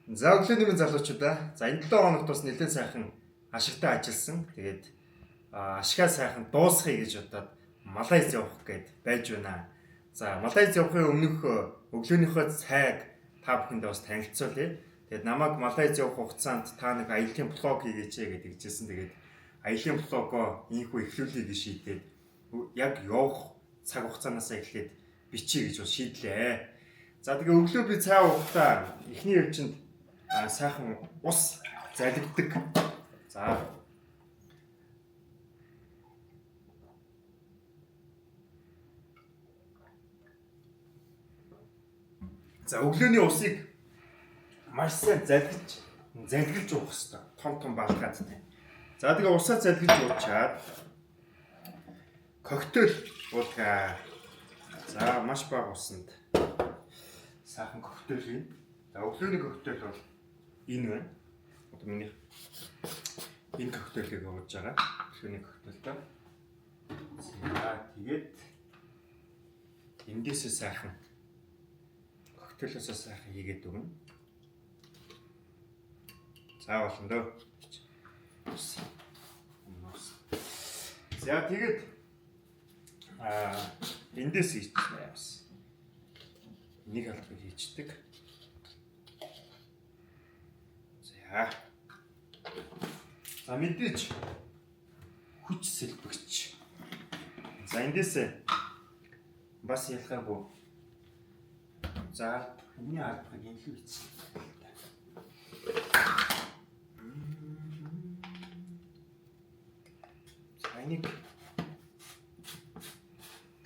За өглөөний минь залуучуудаа. За энэ 7 хоногт бас нэлээд сайхан ашигтай ажилласан. Тэгээд ашигаа сайхан дуусгая гэж бодоод Малайз явах гээд байж байна. За Малайз явахын өмнөх өглөөнийхөө цайг та бүхэндээ бас танилцуулъя. Тэгээд намайг Малайз явах хугацаанд та нэг аяллаа блог хийгээч гэдэг хэлжсэн. Тэгээд аяллаа блогоо ийхүү эхлүүлэе гэж шийдээд яг явах цаг хугацаанаас эхлээд бичиж гэж шийдлээ. За тэгээ өглөө би цай уухдаа эхний өвчөнд сайхан ус залгиддаг. За. За өглөөний усыг маш сайн залгиж уух хэрэгтэй. Том балгаадтай. За тэгээ усаа залгиж уучаад коктейл уулгаа. За маш бага усанд сайхан коктейл юм. За өглөөний коктейл бол энэ байна. Одоо миний энэ коктейлийг ууж байгаа. Өглөөний коктейлтэй. За тэгээд эндээсээ сайхан коктейлөөсөө сайхан хийгээд өгнө. За болно дөө. За тэгээд эндээс хийчихнэ бас. Нэг албаг хийчдэг. За мэдээч хүч сэлбэгч. За эндээс бас ялгаагүй. За миний албаг илүү хийчих. За энийг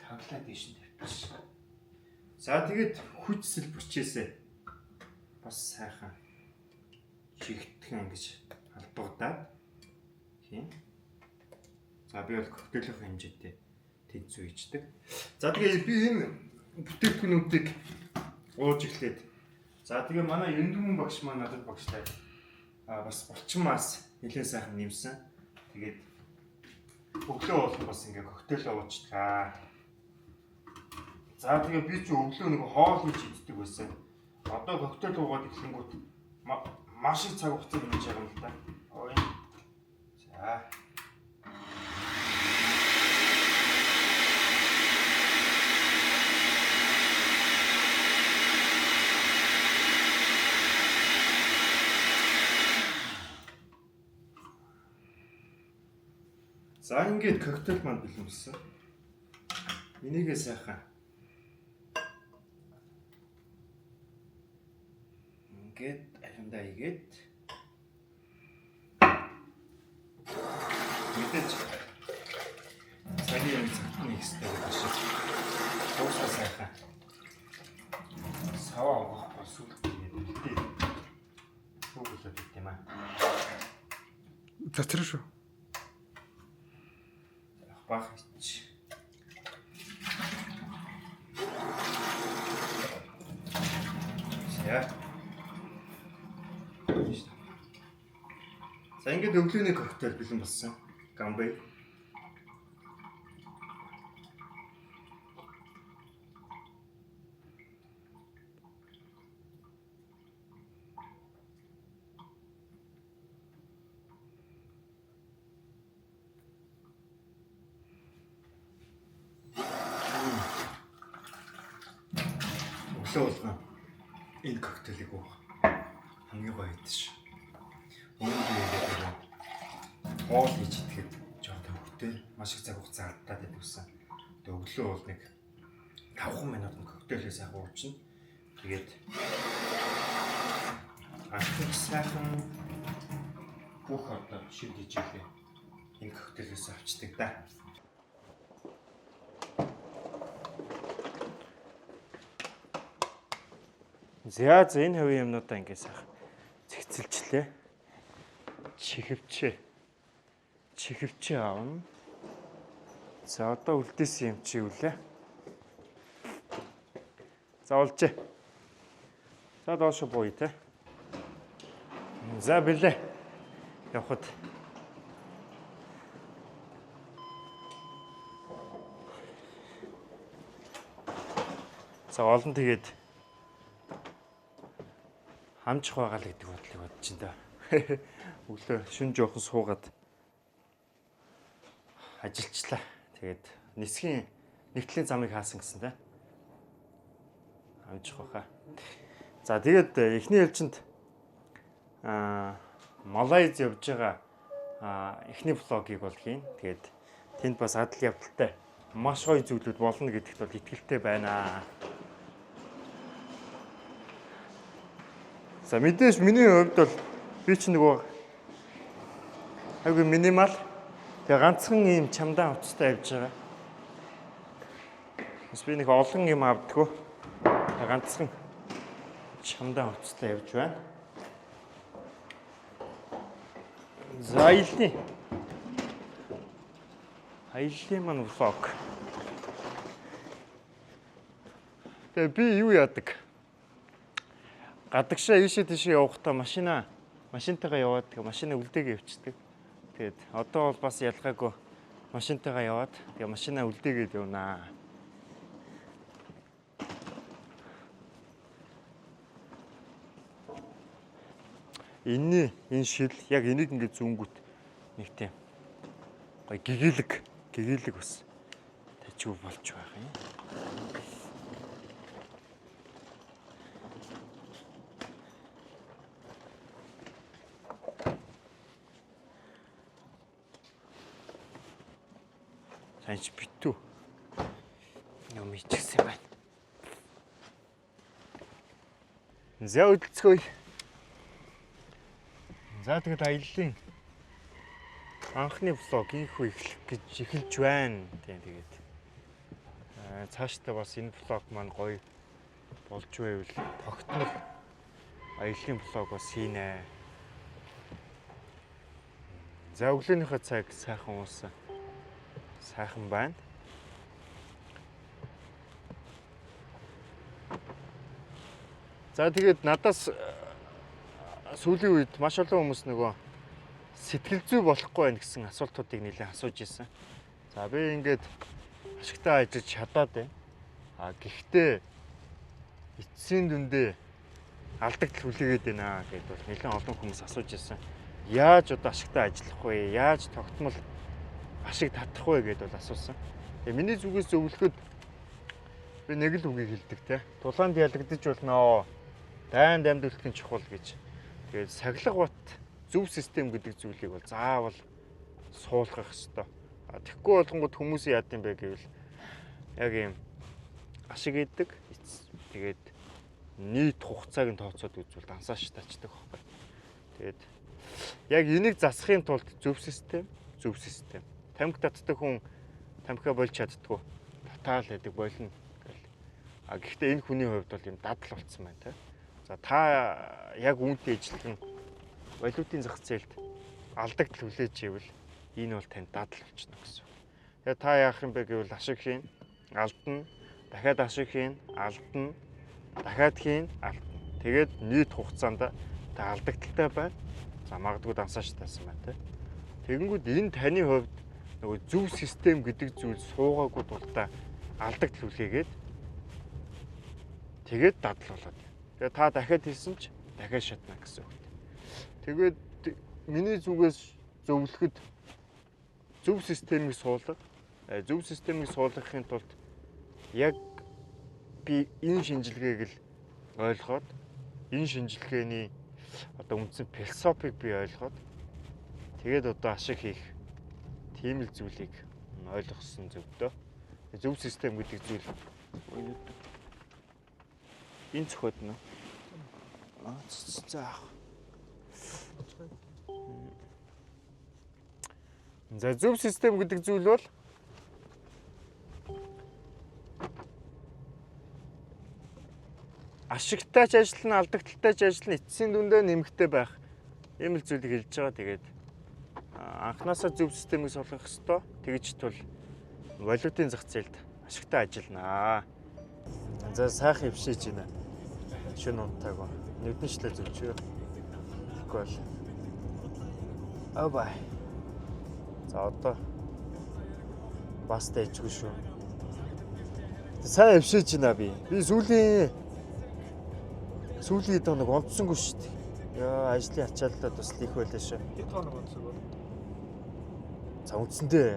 тавлаа дэш нь тавьчих. За тэгээд хүч сэлбэгчээсээ бас сайхан чигтгэн гэж албагдаад тийм. За би бол коктейлийнхаа хэмжээтэй тэнцүү хийдэг. За тэгээ би энэ бүтээгдэхүүнүүдийг ууж эхлээд. За тэгээ манай Эндүмэн багш маань надад багштай бас булчмаас нэлээд сайхан нэмсэн. Тэгээд өглөө бол бас ингээ коктейл уучдаг. За тэгээ би ч өглөө нэг хоол хийж иддэг байсан. Одоо коктейл уугаад эхлэнгүүт маш их цаг хугацаа минь байгаа юм л да. Ой. За. За ингээд коктейл маань бэлэнсэн. Энийгээ сайхан ингээд алимдаа игээд мэдээж цагийн юм цагтны ихтэй гэж шиг дуусаа сайхан саваа авах болсууд гэдэг бүгд л тийм аа. Цацраа шүү. Бах ич. За ингээд өглөөний коктейл бэлэн болсон. Гамбай. Өглөө болгоо энэ коктейлийг уух хамгийн гоё юм шиг. Хоол хийж идэхэд жоохон төвхтэй маш их цаг хугацаа алдаад байдгүйсэн. Тэгээ өглөө бол нэг 5 минут коктейлээ сайхан уучна. Тэгээд ахих сайхан бүх одоо шив хийжээ. Энэ коктейлээс авчдаг да. За энэ хувийн юмнуудаа ингээд сайхан цэгцэлчлээ. Чихвчээ аавна. За одоо үлдээсэн юм чи үлээ. За олжээ. За доошо бууя те. За бэлээ. Явхад. За олон тэгээд амжих байгаа л гэдэг бодлыг бодож чинь да. Өглөө шүн жоохон суугаад ажиллачлаа. Тэгээд нисхийн нэгтлийн замыг хаасан гэсэн тэ. Амжих баха. За тэгээд эхний ээлжинд Малайз явж байгаа эхний влогийг бол хийн. Тэгээд тэнд бас адал явдалтай маш гоё зүйлүүд болно гэдэгт бол итгэлтэй байна. За мэдээж миний хувьд бол би ч нөгөө айгүй минимал тэгээ ганцхан ийм чамдан утастай явж байгаа. Бас би нэг олон юм авдаггүй. Ганцхан чамдан утастай явж байна. За аялын маань влог. Тэгээ би юу яадаг? Гадагшаа ийшээ тийшээ явахдаа машинтайгаа яваад тэгээ машина үлдээгээ явчихдаг. Тэгээд одоо бол бас ялгаагүй машинтайгаа яваад тэгээ машинаа үлдээгээд явнаа. Энэ шил яг энийг ингээд зүүнгүүт нэг тийм гоё гэгээлэг бас тажиг болж байгаа юм. Санч битүү юм ичсэн байна. За үдэлцгөөе. За тэгээд аяллаа анхны влог ийхүү эхлэх гэж эхэлж байна. Тэгээд цаашдаа бас энэ влог маань гоё болж байвал тогтмол аяллаа влог бас хийнэ. За өглөөнийхөө цаг сайхан уусан. Сайхан байна. За тэгээд надаас сүүлийн үед маш олон хүмүүс нөгөө сэтгэл зүй болохгүй байх гэсэн асуултуудыг нэлээд асууж ирсэн. За би ингээд ашигтай ажиллаж чадаад байна. Гэхдээ эцсийн дүндээ алдагдал хүлээгээд байна гэдээ бол нэлээд олон хүмүүс асууж ирсэн. Яаж одоо ашигтай ажиллах вэ? Яаж тогтмол ашиг татах вэ гэдээ бол асуусан. Тэгээ миний зүгээс зөвлөхөд би нэг л үгийг хэлдэг те. Тулаанд ялагдаж болно. Дайнд амьдуулахын чухал гэж. Тэгээд сахилга бат зөв систем гэдэг зүйлийг бол заавал суулгах ёстой. Тэгэхгүй болгонгод хүмүүс яад юм бэ гэвэл яг юм ашиг идэг. Тэгээд нийт хугацааг нь тооцоод үзвэл дансааш тачдаг байхгүй. Тэгээд яг энийг засахын тулд зөв систем. Тамхи татдаг хүн тамхиа болж чаддгүй. Татаал гэдэг болно гэл. Гэхдээ энэ хүний хувьд бол юм дадал болцсон байна те. За та яг үүнтэй ижилхэн валютын зах зээлд алдагдал хүлээж ивэл энэ бол танд дадал болчихно гэсэн. Тэгээ та яах юм бэ гэвэл ашиг хийн, алдна, дахиад ашиг хийн, алдна, дахиад хийн, алдна. Тэгээд нийт хугацаанд та алдагдaltaй байна. За магадгүй дансааш тасан байна те. Тэгэнгүүт энэ таны хувьд нөгөө зөв систем гэдэг зүйл суугаагүй тулдаа алдагдал хүлээгээд тэгээд дадал болоод. Тэгээ та дахиад хийсэн ч дахиад шатна гэсэн үг. Тэгээд миний зүгээс зөвлөхөд зөв системийг суулгах. Зөв системийг суулгахын тулд яг би энэ шинжилгээг л ойлгоод энэ шинжилгээний одоо үндсэн философиг би ойлгоод тэгээд одоо ашиг хийх тийм л зүйлийг ойлгосон зөвдөө. Зөв систем гэдэг зүйл энэ цохот нь заах. За зөв систем гэдэг зүйл бол ашигтай ч ажиллана, алдагдaltaй ч ажиллана, эцсийн дүндээ нэмэгтэй байх. Ийм л зүйлийг хэлж байгаа. Тэгээд анхнаасаа зөв системийг суулгах ёстой. Тэгж тул валютын зах зээлд ашигтай ажиллана. За сайхан өвшиж байна. Шөнө унтаагүй. Нүднийчлээ зөвчөө. Тэгэхгүй бол. Бай. За одоо бас дэжгүй шүү. Сайн өвшиж байна би. Би сүүлийн сүүлийн хэд хоног унтсангүй шүү дээ. Яа, ажлын ачааллаад бас их байлаа шүү. Хэд хоног унтсангүй? За үндсэндээ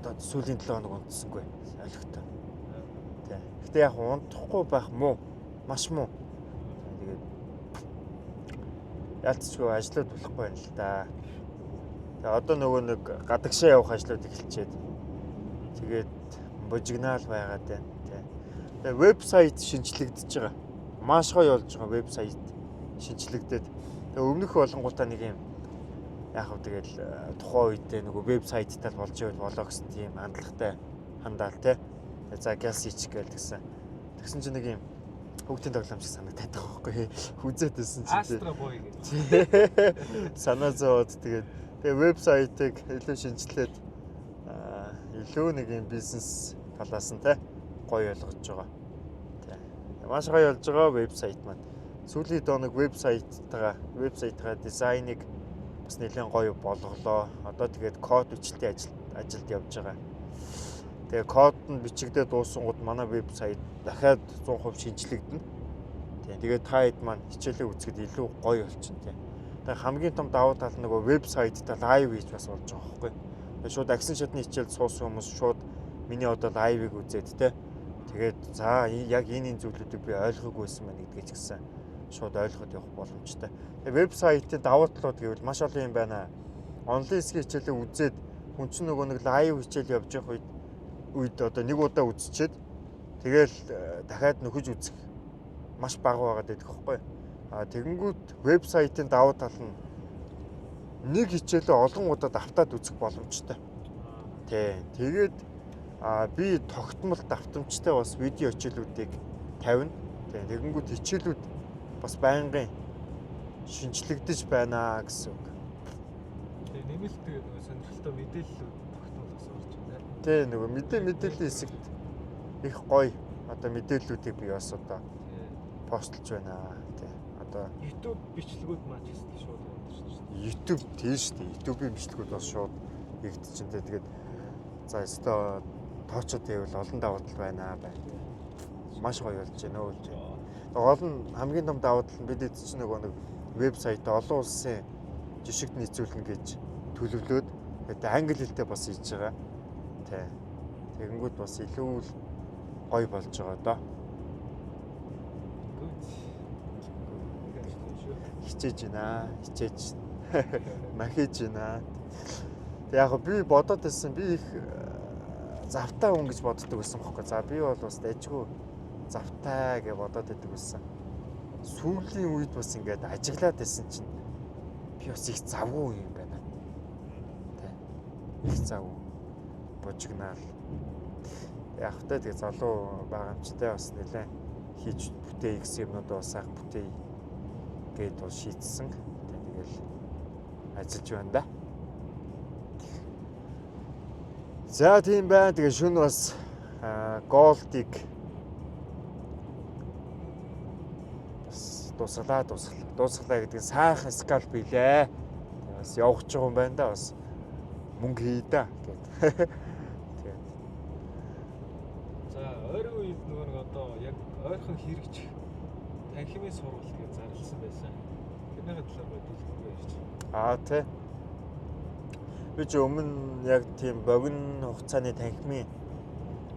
одоо сүүлийн 7 хоног унтсангүй ойлгохтой. Тий. Гэтэ яг унтахгүй байх муу. Маш муу. Тэгээд яалтчгүй ажлууд болохгүй байна л да. Тэгээ одоо нөгөө нэг гадагшаа явах ажлууд эхэлчихэд тэгээд бужигнаал байгаад байна. Тий. Тэгээ вебсайт шинжлэгдэж байгаа. Маш гоё болж байгаа вебсайт шинжлэгдээд. Тэгээ өмнөх болонгуудаа нэг юм яг хөө тэгэл тухайн үедээ нөгөө вебсайттай болж байвал болоо гэсэн тийм хандлагатай хандаал тий. За гэлс ич гэлсэн. Тэгсэн чинь нэг юм хөгтийн тоглоом шиг санагдаад байгаа байхгүй. Хүзээд байсан чинь Астра бой гэж. Санаа зовоод тэгээ вебсайтыг илүү шинжилээд илүү нэг юм бизнес талаас нь тий гоё ойлгож байгаа. Тий. Маш гоё болж байгаа вебсайт маань. Сүүлийн доног вебсайтаа дизайныг бас нэлээд гоё болголоо. Одоо тэгээд код бичлэлтийн ажилд явж байгаа. Тэгээ код нь бичигдээд дуусангууд манай вебсайт дахиад 100% шинжлэгдэнэ. Тэгээд та хэд маань хичээлээ үзэхэд илүү гоё болчихно тий. Тэгээ хамгийн том давуу тал нөгөө вебсайтаа лайв хийж бас болж байгаа байхгүй. Тэгээ шууд агсан шатны хичээлд суусан хүмүүс шууд миний одоо лайвыг үзээд тий. Тэгээд за яг энэ зүйлүүдийг би ойлгоогүй байсан байна гэдгийг ч гэсэн шууд ойлгоход явах боломжтой. Тэгээ вебсайтын давуу талууд гэвэл маш олон юм байна. Онлайн хэсгийн хичээлээ үзээд хүн чинь нөгөө нэг лайв хичээл явж явах үед одоо нэг удаа үзчихэд тэгэл дахиад нөхөж үзэх маш бага байгаад байдаг байхгүй. Тэгэнгүүт вебсайтын давуу тал нь нэг хичээлээ олон удаад автаад үзэх боломжтой. Тий. Тэгээд би тогтмол давтамжтай бас видео хичээлүүдийг тавина. Тий. Тэгэнгүүт хичээлүүд бас байнгын шинжлэгдэж байна гэсэн үг. Тэгээ нэмэлтээ нөгөө сонирхолтой мэдээллүүд тогтмолоос орж байна. Тий, нөгөө мэдээллийн хэсэгт их гоё одоо мэдээллүүдийг би бас одоо постлж байна. Тий. Одоо YouTube бичлэгүүд маань ч гэсэн шууд явуулж байна шүү дээ. YouTube тийм шүү дээ. YouTube-ийн бичлэгүүд бас шууд хийгдчихэв. Тэгээд за өстой тоочод байвал олон давуу тал байна. Маш гоё болж байна өө. Гол нь хамгийн том давуу тал нь бид чинь нөгөө нэг вебсайт олон улсын жишгт нийцүүлнэ гэж төлөвлөөд тэгээд англи хэлтэй бас хийж байгаа. Тий. Тэгэнгүүт бас илүү гоё болж байгаа доо. Хичээж байна. Хичээж махиж байна. Тэг яг би бодоод байсан би их завтай хүн гэж боддог байсан бохоггүй. За би бол бас дайжгүй завтай гэж бодоод байдаг байсан. Сүүлийн үед бас ингээд ажиглаад байсан чинь би бас их завгүй юм байна. Тэ. Их завгүй. Бужигнаал. Яг та тэгээ залуу байгамжтай бас нэлээ хийж бүтээ гэсэн юмнуудаа бас сайхан бүтээ гээд бол шийдсэн. Тэгэл ажиллаж байна да. За тийм байна. Тэгээ шөнө бас голдыг дуусгалаа гэдэг нь сайхан скалп хийлээ. Бас явах ч юм байна да бас мөнгө хий да гэдэг. Тэгээд за ойрын үед нөгөө нэг одоо яг ойрхон хэрэгж танхимын сургалт гэж зарласан байсан. Тэрний талаар бодвол ярьж. Тий. Би ч өмнө яг тийм богино хугацааны танхимын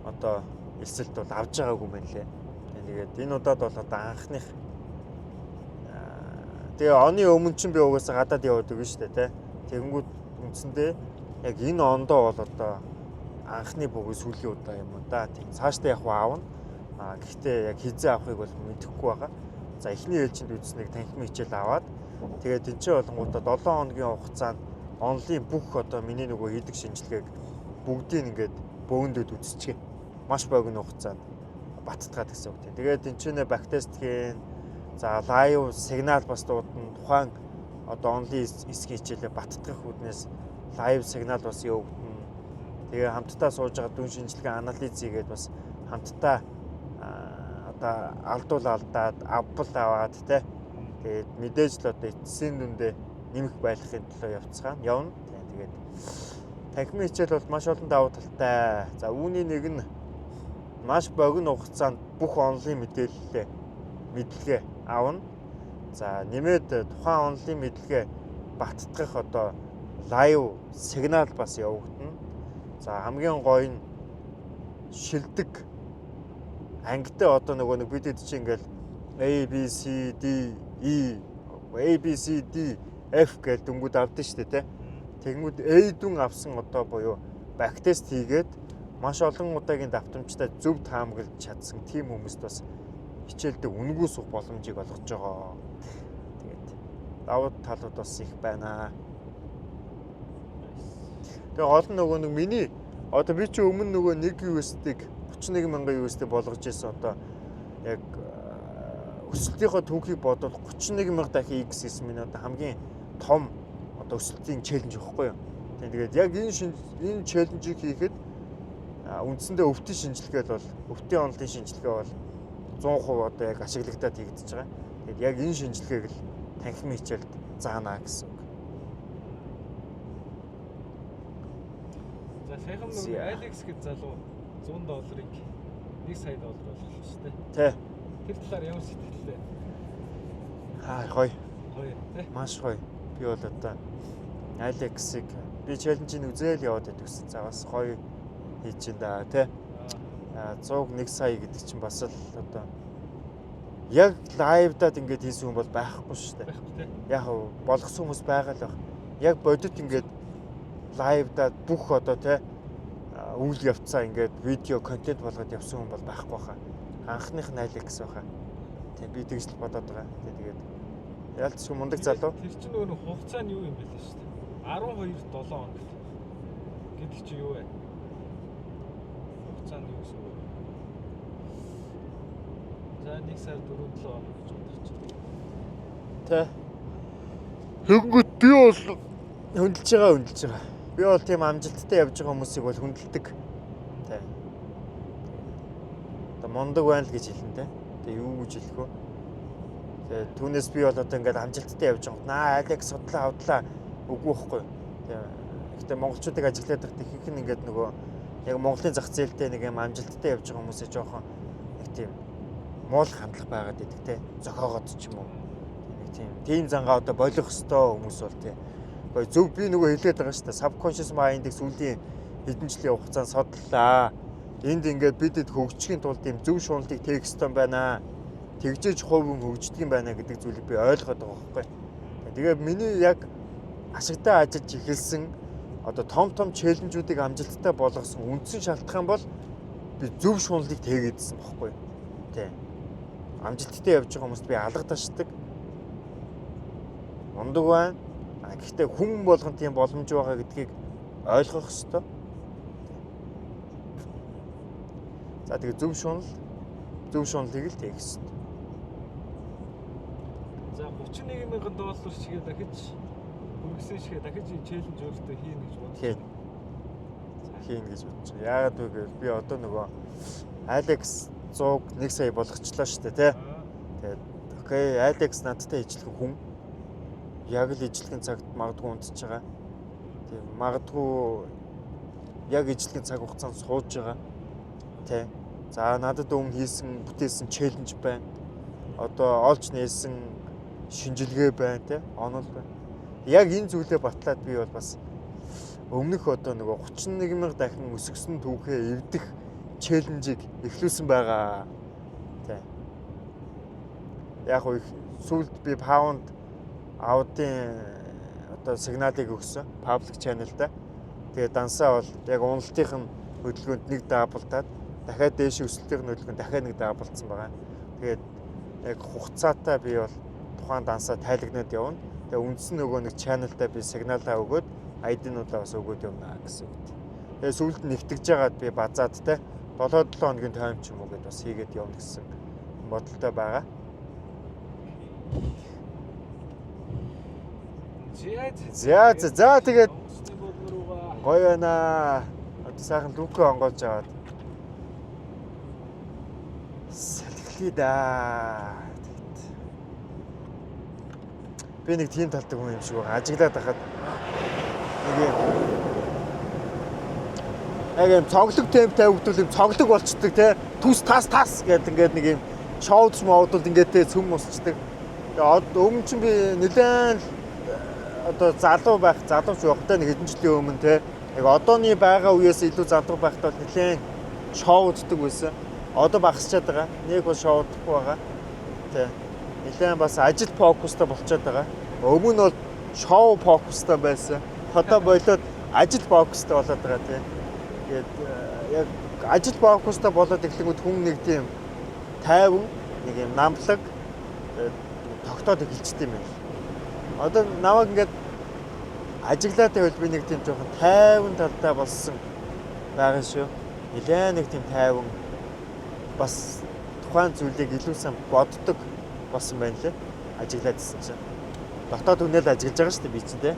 одоо эсэлт бол авч байгаагүй юм байна лээ. Тэгээд энэ удаад бол одоо анхных тэгээ оны өмнө чинь би угаасаа гадаад яваад өгнө шүү дээ тий. Тэгэнгүүт үндсэндээ яг энэ ондоо бол одоо анхны бүгэ сүүлийн удаа юм уу да. Тийм цаашдаа яг аавна. Гэхдээ яг хизээ авахыг бол мэдэхгүй байгаа. За эхний ээлжинд үзснэг танхимын хичээл аваад тэгээд тэнцээ болонгуудаа 7 хоногийн хугацаанд онлайн бүх одоо миний нөгөө хийдэг шинжилгээг бүгдийг ингээд бөөндөд үзчихье. Маш богино хугацаанд баттгаад гэсэн үг тийм. Тэгээд тэнцэнэ бактест хийн за лайв сигнал бас дуудана. Тухайн одоо онлайн эсгийн хичээлээ баттгах үднээс лайв сигнал бас явагдана. Тэгээ хамтдаа сууж байгаа дүн шинжилгээ анализ хийгээд бас хамтдаа одоо алдаад авбал аваад тий. Тэгээд мэдээж л одоо эцсийн дүндээ нэмэх байлгахын төлөө явна. Тэгээд танхимын хичээл бол маш олон давуу талтай. За үүний нэг нь маш богино хугацаанд бүх онлайн мэдээлэлээ мэдлэгээ аавна. За нэмээд тухайн онлын мэдлэгээ баттгах одоо лайв сигнал бас явагдана. За хамгийн гоё нь шилдэг ангитай одоо нөгөө нэг бид хэд чинь ингээл A B C D E A B C D F гэж дүнгууд авдсан шүү дээ, тэ. Тэгмүүд A дүн авсан одоо буюу бактест хийгээд маш олон удаагийн давтамжтай зөв таамаглаж чадсан тийм хүмүүст бас хичээлдээ үнгүй суух боломжийг олгож байгаа. Тэгээд давуу талууд бас их байна. Тэгээ гол нь нөгөө нэг миний одоо би чи өмнө нөгөө 1 USD-г 31,000 USD болгож ирсэн одоо яг өсөлтийнхөө түүхийг бодвол 31,000 дахин X гэсэн миний одоо хамгийн том одоо өсөлтийн челленж байхгүй юу. Тэгээд яг энэ челленжийг хийхэд үндсэндээ өвтийн шинжилгээ бол өвтийн онлын шинжилгээ бол 100% одоо яг ашиглагдаад хийгдэж байгаа. Тэгээд яг энэ шинжилгээг л танхимын хичээлд заана гэсэн үг. За сайхан нөгөө Alex гэж залуу $100-ыг $1 сая болгох шүү дээ. Тэ. Тэр талаар ямар сэтгэлтэй? Гоё. Гоё тий. Маш гоё. Би бол одоо Alex-ыг би челленжийг үзээл яваад байдаг гэсэн. За бас гоё хийж чинь да тий. 101 сая гэдэг чинь бас л одоо яг лайвдаад ингээд хийсэн хүн бол байхгүй шүү дээ. Байхгүй тий. Яг болгосон хүмүүс байгаа л байх. Яг бодит ингээд лайвдаад бүх одоо тий үйл явцаа ингээд видео контент болгоод явсан хүн бол байхгүй хаа. Анхных нь Alex байхаа. Тэг би тэгж л бодоод байгаа. Тэгээд ялцгүй мундаг залуу. Тэр чинь нөгөө хугацаа нь юу юм бэ л шүү дээ. 12-7 хоног гэдэг чи юу вэ? Хугацаа нь юу гэсэн үг вэ? За 1 сар 4-7 хоног гэж бодож байна. Тэ. Хөнгөт би бол хөндлөж байгаа. Би бол тийм амжилттай явж байгаа хүмүүсийг бол хөндлөдөг. Тэ. Одоо мундаг байна л гэж хэлнэ тэ. Тэгээ юу гэж хэлэх вэ? Тэгээ түүнээс би бол одоо ингээд амжилттай явж байгаа. Наа Alex судлаа үгүй байхгүй. Гэхдээ монголчуудыг ажиглаад байхад их нь ингээд нөгөө яг Монголын зах зээлтэй нэг юм амжилттай явж байгаа хүмүүсээ жоохон нэг тийм муул хандлах байгаад байдаг те. Зохиогоод ч юм уу. Нэг тийм зангаа одоо болох ёстой хүмүүс бол те. Гэхдээ зөв би нөгөө хэлээд байгаа шүү дээ. Subconscious mind-ийг сүүлийн хэдэн жилийн хугацаанд судаллаа. Энд ингээд бидэд хөгжихийн тулд ийм зөв шуналыг тээх ёстой байна. Тэгжээж хувийн хөгждөг юм байна гэдэг зүйлийг би ойлгоод байгаа байхгүй. Тэгээ миний яг ашигтай ажиллаж эхэлсэн одоо том челленжүүдийг амжилттай болгосон үндсэн шалтгаан бол би зөв шуналыг тээгээдсэн байхгүй. Тэ. Амжилттай явж байгаа хүмүүст би алга ташдаг. Мундаг байна. Гэхдээ хүн болгон тийм боломж байгаа гэдгийг ойлгох ёстой. За тэгээ зөв шуналыг л тээх ёстой. За $31,000 чигээ дахиж үргэлжлэн шигээ дахиж энэ челленж өөртөө хийнэ гэж бодож байна. Хийнэ гэж бодож байгаа. Яагаад вэ гэвэл би одоо нөгөө Alex 100-г 1 сая болгочлаа шүү дээ, тий. Тэгээд окей, Alex надтай ижлэх хүн. Яг л ижлэхэн цагт магадгүй унтж байгаа. Тийм магадгүй яг ижлэхэн цаг хугацаанд сууж байгаа. Тий. За надад өмнө бүтээсэн челленж байна. Одоо олж нээсэн шинжилгээ байна, тий. Онол байна. Яг энэ зүйлээ батлаад би бол бас өмнөх одоо нөгөө 31,000 дахин өсгсөн түүхээ эвдэх челленжийг эхлүүлсэн байгаа. Тий. Яг уу сүүлд би паунд аудын одоо сигналыг өгсөн паблик чаналда. Тэгээ дансаа бол яг уналтынх нь хөдөлгөөнд нэг даблдаад дахиад дээш өсөлтийн хөдөлгөөнд дахиад нэг даблдсан байгаа. Тэгээд яг хугацаатай би бол тухайн дансаа тайлагнаад явна. Тэгээ үндсэн нөгөө нэг чаналдаа би сигналаа өгөөд ID-нуудаа бас өгөөд явна гэсэн үг. Тэгээ сүүлд нь нэгтгэж жагаад би базаад те 7-7 хоногийн тайм ч юм уу гэдээ бас хийгээд явна гэсэн бодолтой байгаа. За тэгээд гоё байна. Одоо сайхан лүкөө онгоолж аваад салхилъя да. Би нэг тийм талдаг хүн юм шиг байгаа. Ажиглаад байхад нэг юм цоглог темп тавигдвал юм цоглог болцдог те. Түс тас гэдэг ингээд нэг юм шоуд модууд ингээд те цөм усчдаг. Тэгээд өмнө чинь би нэлээд одоо залуу залууч байхдаа нэг хэдэн жилийн өмнө те яг одооны байгаа үеэс илүү залуу байхдаа нэлээд шоуддаг байсан. Одоо багасчаад байгаа. Нэг бол шоудахгүй байгаа. Тэ. Нэлээд бас ажил фокустай болчиход байгаа. Өмнө нь бол шоу фокустай байсан. Одоо болоод ажил фокустай болоод байгаа тийм. Тэгээд яг ажил фокустай болоод эхлэнгүүт хүн нэг тийм тайван нэг юм намлаг тогтоод эхэлчихсэн юм байна. Одоо намайг ингээд ажиглаад байвал би нэг тийм жоохон тайван талтай болсон байгаа шүү. Нэлээд нэг тийм тайван бас тухайн зүйлийг илүү сайн боддог болсон байна лээ. Ажиглаад ирсэн чинь. Дотоод хүнэл ажиглаж байгаа шүү дээ би чинь те.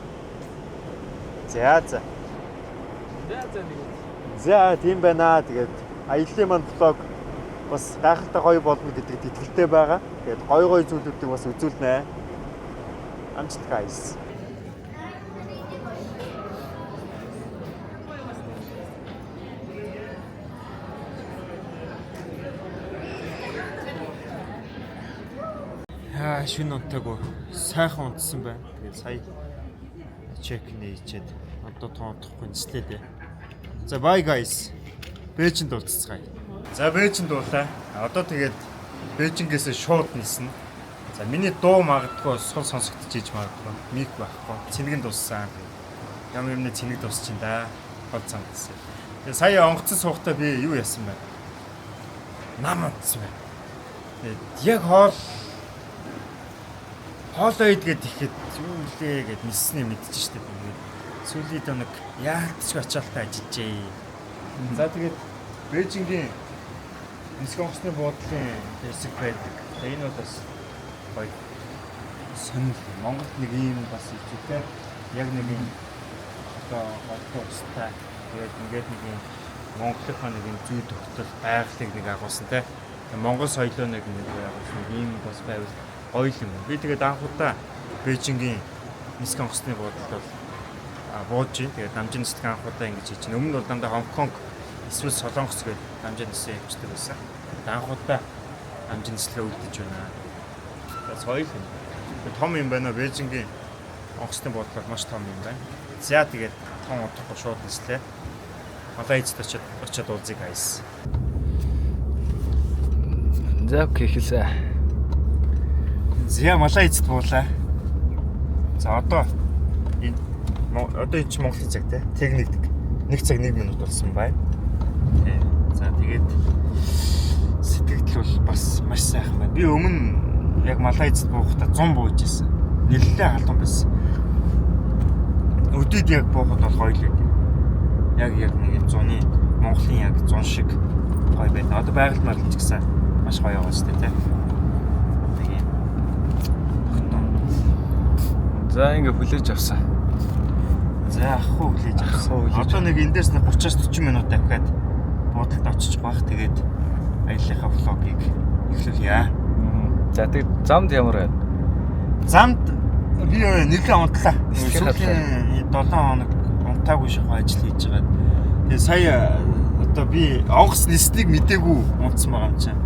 За тийм байна. Тэгээд аяллаа маань блог бас гайхалтай гоё болно гэдэгт итгэлтэй байгаа. Тэгээд гоё зүйлүүдийг бас үзүүлнэ. Амжилт guys. Шинэ онтойгоо сайхан унтсан байна. Тэгээд сая чек нээчээд одоо тоодохгүй нэслээ дээ. За bye guys. Бээжинд уулзцгаая. За бээжинд уулаа. Одоо тэгээд Бээжингээс шууд ниснэ. За миний дуу магадгүй сул сонсогдчихэж магадгүй. Мик байхгүй. Цэнэгэн дууссан. Ямар юмны цэнэг дуусчих юм да. Гол цангасан. Тэгээд сая онгоцсон суугатаа би юу яасан бэ? Нам унтсан байна. Тэгээд яг хоолоо идгээд ихэд юу лээ гэд ниснээ мэдчихэж штеп. Сүүлийн доо нэг яалтч ачаалтаа ажиллажээ. За тэгээд Бээжингийн нисэх онгоцны буудлын хэсэг байдаг. Энэ бол бас гоё сонир. Монголд нэг ийм бас ичтэй яг нэг юм одоо голтой устай. Тэгээд ингээд нэг юм Монголынхаа нэг юм зүй тогтол байгалыг нэг агуулсан те. Монгол соёлоо нэг агуулсан ийм бас байвал гоё юм. Би тэгээд анхудаа Бээжингийн нисэх онгоцны буудлыг бол бууж ийн. Тэгээд дамжин нисэх анхудаа ингэж хийж. Өмнө бол дандаа Хонконг эсвэл Солонгос гээд дамжин нисэх явчихдаг байсан. Анхудаа дамжин нислээ үлдэж байна. За соёл юм. Том юм байна. Бээжингийн онгоцны буудлал маш том юм байна. За тэгээд том удахгүй шууд нислээ. Малаа эцэд очиод уулзъя guys. За окей хэлээ. За малаа эцэд буулаа. За одоо энэ чи Монголын цаг те. Техникдэг. 1 цаг 1 минут болсон байна. За тэгээд сэтгэл бол бас маш сайхан байна. Би өмнө яг малаа эцэд буухтаа 100 бууж ирсэн. Нэлээд халуун байсан. Өдөөд яг буухад бол гоё л байд. Яг нэг юм 100-ны Монголын яг 100 шиг гоё байна. Одоо байгаль мал ч гэсэн маш гоё байгаа шүү дээ тий. Тэгээд за ингээ хүлээж авсан. За ахгүй хүлээж авсан. Одоо нэг эндээс нэг 30-40 минут аваад буудалд очиж баах. Тэгээд аяллахаа влогийг эхлүүлье. За тэгээд замд ямар байна? Замд би нэлээд унтлаа. Сүүлийн 7 хоног унтаагүй шахаа ажил хийж байгаа. Тэгээд сая одоо би онгоц ниснийг мдээгүй унтсан байгаа юм чинь.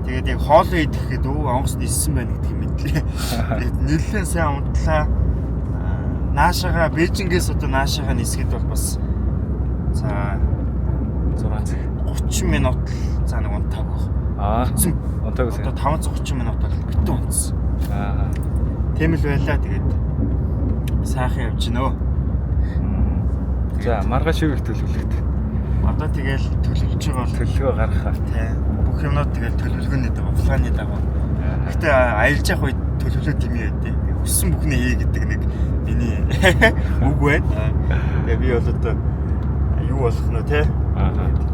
Тэгээд яг хоолоо идэхэд онгоц ниссэн байна гэдгийг мэдлээ. Тэгээд нэлээд сайн унтлаа. Наашаага Бээжингээс одоо наашаага нисгэд бол бас за 30 минут за нэг унтаагүй. Унтаагүй. Одоо 530 минут бол битэн унтсан. Тийм л байлаа тэгээд сайхан явж гинөө. За маргааш юу их төлөвлөлт. Одоо тэгэл төлөвлөж байгаа төлөвлөгөө гаргахаа тийм. Бүх юмнууд тэгэл төлөвлөгөөний дагуу планы дагуу. Гэтэ аялж явах үед төлөвлөлт юм яа дээ. Өссөн бүхний хий гэдэг нэг миний үг байна. Тэгээ би бол одоо юу болох нь те.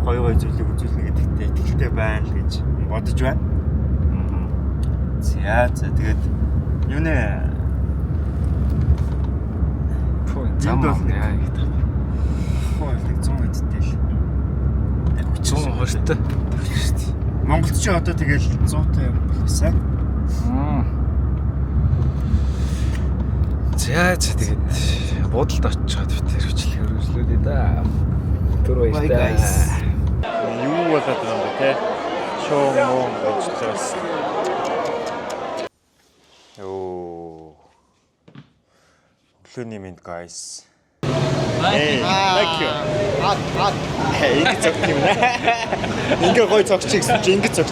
Гоё зүйлийг үзүүлнэ гэдэгт итгэлтэй байна л гэж бодож байна. За тэгээд юу нэ зам яа гэдэг. Хөөе 100 эдтэй л. 120-тэй. Монголд ч одоо тэгэл 100-тай болсаа. За тэгээд буудалд очиод битэр хүчлэгээр үргэлжлүүлээ да. Түр баяртай. Юу болоод байгаа юм бэ те? шоу ажиллаж. Йоо. Өглөөний минь guys. Thank you. Hey, ингэ зогт юм нэ. Ингээ гой зогч гэсэн чи ингэ зогч.